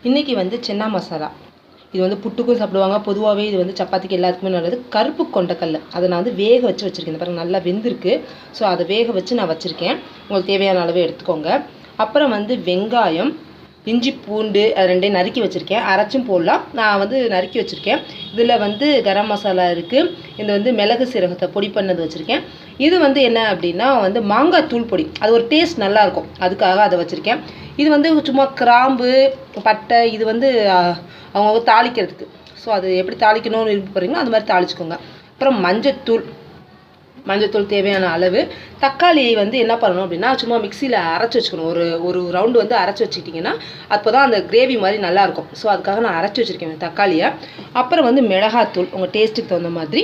இன்றைக்கி வந்து சென்னா மசாலா. இது வந்து புட்டுக்கும் சாப்பிடுவாங்க. பொதுவாகவே இது வந்து சப்பாத்திக்கு எல்லாத்துக்குமே நல்லது. கருப்பு கொண்டக்கடலை அதை நான் வந்து வேக வச்சு வச்சுருக்கேன். பாருங்கள் நல்லா வெந்திருக்கு. ஸோ அதை வேக வச்சு நான் வச்சுருக்கேன். உங்களுக்கு தேவையான அளவு எடுத்துக்கோங்க. அப்புறம் வந்து வெங்காயம், இஞ்சி பூண்டு அது ரெண்டையும் நறுக்கி வச்சுருக்கேன். அரைச்சும் போடலாம். நான் வந்து நறுக்கி வச்சுருக்கேன். இதில் வந்து கரம் மசாலா இருக்குது. இது வந்து மிளகு சீரகத்தை பொடி பண்ணது வச்சுருக்கேன். இது வந்து என்ன அப்படின்னா வந்து மாங்காய் தூள் பொடி. அது ஒரு டேஸ்ட் நல்லாயிருக்கும், அதுக்காக அதை வச்சுருக்கேன். இது வந்து சும்மா கிராம்பு, பட்டை, இது வந்து அவங்க தாளிக்கிறதுக்கு. ஸோ அது எப்படி தாளிக்கணும்னு விருப்பப்படுறீங்களோ அது மாதிரி தாளிச்சுக்கோங்க. அப்புறம் மஞ்சத்தூள் தேவையான அளவு. தக்காளி வந்து என்ன பண்ணணும் அப்படின்னா சும்மா மிக்சியில் அரைச்சி வச்சுக்கணும். ஒரு ரவுண்டு வந்து அரைச்சி வச்சுக்கிட்டிங்கன்னா அப்போ தான் அந்த கிரேவி மாதிரி நல்லாயிருக்கும். ஸோ அதுக்காக நான் அரைச்சி வச்சுருக்கேன் தக்காளியை. அப்புறம் வந்து மிளகாத்தூள் உங்கள் டேஸ்ட்டுக்கு தகுந்த மாதிரி,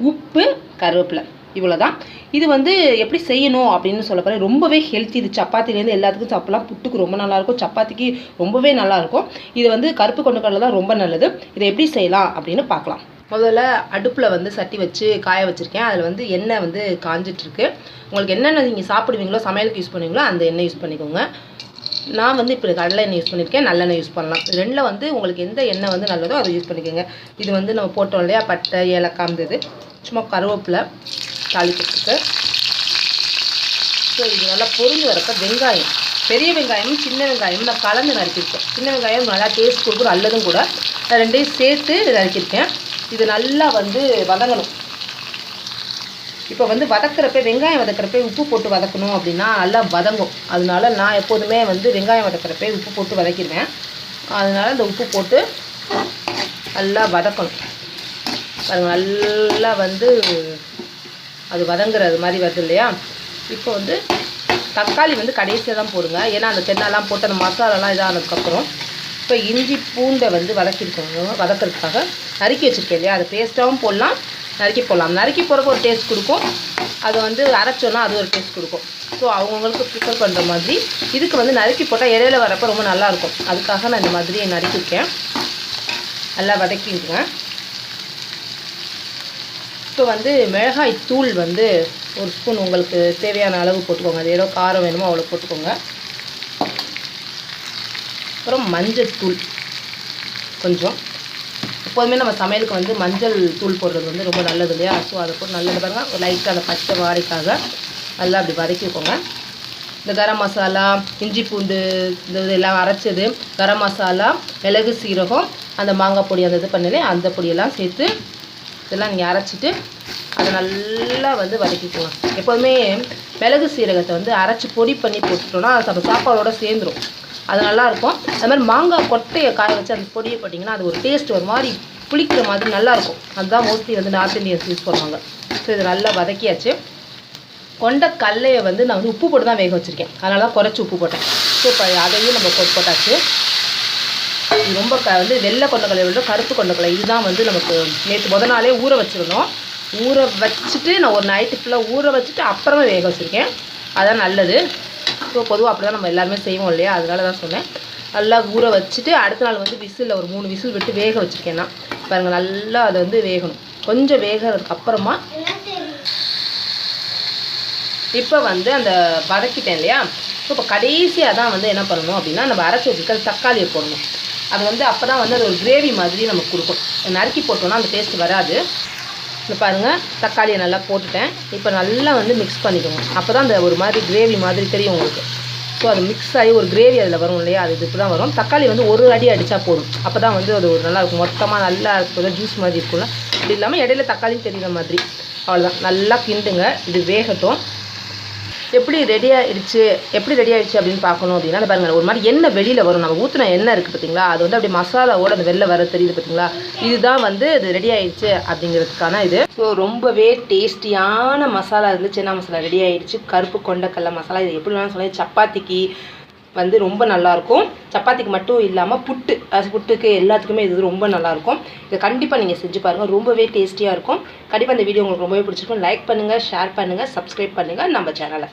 உப்பு, கருவேப்பிலை, இவ்வளோ தான். இது வந்து எப்படி செய்யணும் அப்படின்னு சொல்ல போகிறேன். ரொம்பவே ஹெல்த்தி. இது சப்பாத்திலேருந்து எல்லாத்துக்கும் சாப்பிட்லாம். புட்டுக்கு ரொம்ப நல்லாயிருக்கும், சப்பாத்திக்கு ரொம்பவே நல்லாயிருக்கும். இது வந்து கருப்பு கொண்டக்கடலை தான் ரொம்ப நல்லது. இதை எப்படி செய்யலாம் அப்படின்னு பார்க்கலாம். முதல்ல அடுப்பில் வந்து சட்டி வச்சு காய வச்சுருக்கேன். அதில் வந்து எண்ணெய் வந்து காஞ்சிட்ருக்கு. உங்களுக்கு என்னென்ன நீங்கள் சாப்பிடுவீங்களோ, சமையலுக்கு யூஸ் பண்ணுவீங்களோ அந்த எண்ணெய் யூஸ் பண்ணிக்கோங்க. நான் வந்து இப்போ கடலை எண்ணெய் யூஸ் பண்ணியிருக்கேன், நல்லெண்ணெய் யூஸ் பண்ணலாம். ரெண்டில் வந்து உங்களுக்கு எந்த எண்ணெய் வந்து நல்லதோ அதை யூஸ் பண்ணிக்கோங்க. இது வந்து நம்ம போட்டோம் இல்லையா, பட்டை, ஏலக்காய் இருந்தது, சும்மா கருவேப்பிலை தாளிக்கிறதுக்கு. ஸோ இது நல்லா பொரிஞ்சு வரப்போ வெங்காயம், பெரிய வெங்காயமும் சின்ன வெங்காயமும் நான் கலந்து நறுக்கியிருக்கேன். சின்ன வெங்காயம் நல்லா டேஸ்ட் கொடுக்கும், நல்லதும் கூட. நான் ரெண்டையும் சேர்த்து நறுக்கியிருக்கேன். இது நல்லா வந்து வதங்கணும். இப்போ வந்து வதக்கிறப்ப, வெங்காயம் வதக்கிறப்ப உப்பு போட்டு வதக்கணும் அப்படின்னா நல்லா வதங்கும். அதனால நான் எப்போதுமே வந்து வெங்காயம் வதக்கிறப்ப உப்பு போட்டு வதக்கிடுவேன். அதனால் இந்த உப்பு போட்டு நல்லா வதக்கணும். பாருங்கள் நல்லா வந்து அது வதங்குறது மாதிரி வருது இல்லையா. இப்போ வந்து தக்காளி வந்து கடைசியாக தான் போடுங்க. ஏன்னா அந்த தென்னெல்லாம் போட்டு அந்த மசாலாலாம் இதானதுக்கப்புறம். இப்போ இஞ்சி பூண்டை வந்து வதக்கிறதுக்காக நறுக்கி வச்சுருக்கேன் இல்லையா, அதை பேஸ்ட்டாகவும் போடலாம், நறுக்கி போடலாம். நறுக்கி போகிறப்ப ஒரு டேஸ்ட் கொடுக்கும், அதை வந்து அரைச்சோன்னா அது ஒரு டேஸ்ட் கொடுக்கும். ஸோ அவங்கவுங்களுக்கு ப்ரிஃபர் பண்ணுற மாதிரி. இதுக்கு வந்து நறுக்கி போட்டால் இடையில வரப்போ ரொம்ப நல்லாயிருக்கும். அதுக்காக நான் இந்த மாதிரி நறுக்கியிருக்கேன். நல்லா வதக்கிடுங்க. இப்போ வந்து மிளகாய் தூள் வந்து ஒரு ஸ்பூன் உங்களுக்கு தேவையான அளவு போட்டுக்கோங்க. அது எவ்வளோ காரம் வேணுமோ அவ்வளோ போட்டுக்கோங்க. அப்புறம் மஞ்சள் தூள் கொஞ்சம். எப்போதுமே நம்ம சமையலுக்கு வந்து மஞ்சள் தூள் போடுறது வந்து ரொம்ப நல்லது இல்லையா. ஸோ அதை போட்டு நல்லது பாருங்கள். ஒரு லைட்டாக அந்த பச்சை வாடைக்காக நல்லா அப்படி வதக்கிக்கோங்க. இந்த கரம் மசாலா, இஞ்சி பூண்டு இந்த இதெல்லாம் அரைச்சது, கரம் மசாலா, மிளகு சீரகம், அந்த மாங்காய் பொடி, அந்த இது பண்ணலே அந்த பொடியெல்லாம் சேர்த்து இதெல்லாம் நீங்கள் அரைச்சிட்டு அதை நல்லா வந்து வதக்கிக்கோங்க. எப்போதுமே மிளகு சீரகத்தை வந்து அரைச்சி பொடி பண்ணி போட்டுட்டோன்னா அது நம்ம சாப்பாடோடு சேர்ந்துடும். அது நல்லாயிருக்கும். அது மாதிரி மாங்காய் கொட்டையை காய வச்சு அந்த பொடியை போட்டிங்கன்னா அது ஒரு டேஸ்ட் ஒரு மாதிரி புளிக்கிற மாதிரி நல்லாயிருக்கும். அதுதான் மோஸ்ட்லி வந்து நார்த் இந்தியன்ஸ் யூஸ் பண்ணுவாங்க. ஸோ இது நல்லா வதக்கியாச்சு. கொண்டக்கடலையை வந்து நான் வந்து உப்பு போட்டு தான் வேக வச்சுருக்கேன். அதனால தான் குறைச்சி உப்பு போட்டேன். ஸோ இப்போ அதையும் நம்ம போட்டாச்சு. இது ரொம்ப வந்து வெள்ளை கொண்டக்கடலை விட கருப்பு கொண்டக்கடலை இதுதான் வந்து நமக்கு நேற்று நாளே ஊற வச்சுருந்தோம். ஊற வச்சுட்டு நான் ஒரு நைட்டு ஃபுல்லாக ஊற வச்சுட்டு அப்புறமா வேக வச்சுருக்கேன். அதான் நல்லது. ஸோ பொதுவாக அப்படி தான் நம்ம எல்லாருமே செய்வோம் இல்லையா, அதனால தான் சொன்னேன். நல்லா ஊற வச்சுட்டு அடுத்த நாள் வந்து விசிலில் ஒரு 3 விசில் விட்டு வேக வச்சுருக்கேன்னா பாருங்கள் நல்லா அதை வந்து வேகணும். கொஞ்சம் வேகிறதுக்கு அப்புறமா இப்போ வந்து அந்த வதக்கிட்டேன் இல்லையா. ஸோ இப்போ கடைசியாக தான் வந்து என்ன பண்ணணும் அப்படின்னா நம்ம அரைச்சி வச்சுருக்க தக்காளியை போடணும். அது வந்து அப்போ தான் வந்து அது ஒரு கிரேவி மாதிரி நமக்கு கொடுக்கும். நறுக்கி போட்டோன்னா அந்த டேஸ்ட் வராது. இப்போ பாருங்கள் தக்காளியை நல்லா போட்டுட்டேன். இப்போ நல்லா வந்து மிக்ஸ் பண்ணிக்கோங்க. அப்போ தான் அந்த ஒரு மாதிரி கிரேவி மாதிரி தெரியும் உங்களுக்கு. ஸோ அது மிக்ஸ் ஆகி ஒரு கிரேவி அதில் வரும் இல்லையா, அது இப்படி தான் வரும். தக்காளி வந்து ஒரு அடி அடித்தா போதும். அப்போ தான் வந்து அது ஒரு நல்லாயிருக்கும். மொத்தமாக நல்லா இருக்கும், ஜூஸ் மாதிரி இருக்கும்ல. அப்படி இல்லாமல் இடையில தக்காளியும் தெரியுற மாதிரி. அவ்வளோதான். நல்லா கிண்டுங்க. இது வேகட்டும். எப்படி ரெடி ஆகிடுச்சு அப்படின்னு பார்க்கணும் அப்படின்னா பாருங்கள் ஒரு மாதிரி எண்ணெய் வெளியில் வரும். நம்ம ஊற்றின எண்ணெய் இருக்குது பார்த்தீங்களா, அது வந்து அப்படியே மசாலாவோட அந்த வெளில வர தெரியுது பார்த்தீங்களா. இதுதான் வந்து அது ரெடி ஆகிடுச்சு அப்படிங்கிறதுக்கான இது. ஸோ ரொம்பவே டேஸ்டியான மசாலா இருந்து சென்னா மசாலா ரெடி ஆகிடுச்சு. கருப்பு கொண்டக்கடலை மசாலா. இது எப்படி வேணாலும் சொல்லி சப்பாத்திக்கு வந்து ரொம்ப நல்லாயிருக்கும். சப்பாத்திக்கு மட்டும் இல்லாமல் புட்டுக்கு எல்லாத்துக்குமே இது ரொம்ப நல்லாயிருக்கும். இதை கண்டிப்பாக நீங்கள் செஞ்சு பாருங்கள். ரொம்பவே டேஸ்டியாக இருக்கும். கண்டிப்பாக இந்த வீடியோ உங்களுக்கு ரொம்பவே பிடிச்சிருக்கும். லைக் பண்ணுங்கள், ஷேர் பண்ணுங்கள், சப்ஸ்கிரைப் பண்ணுங்கள் நம்ம சேனலை.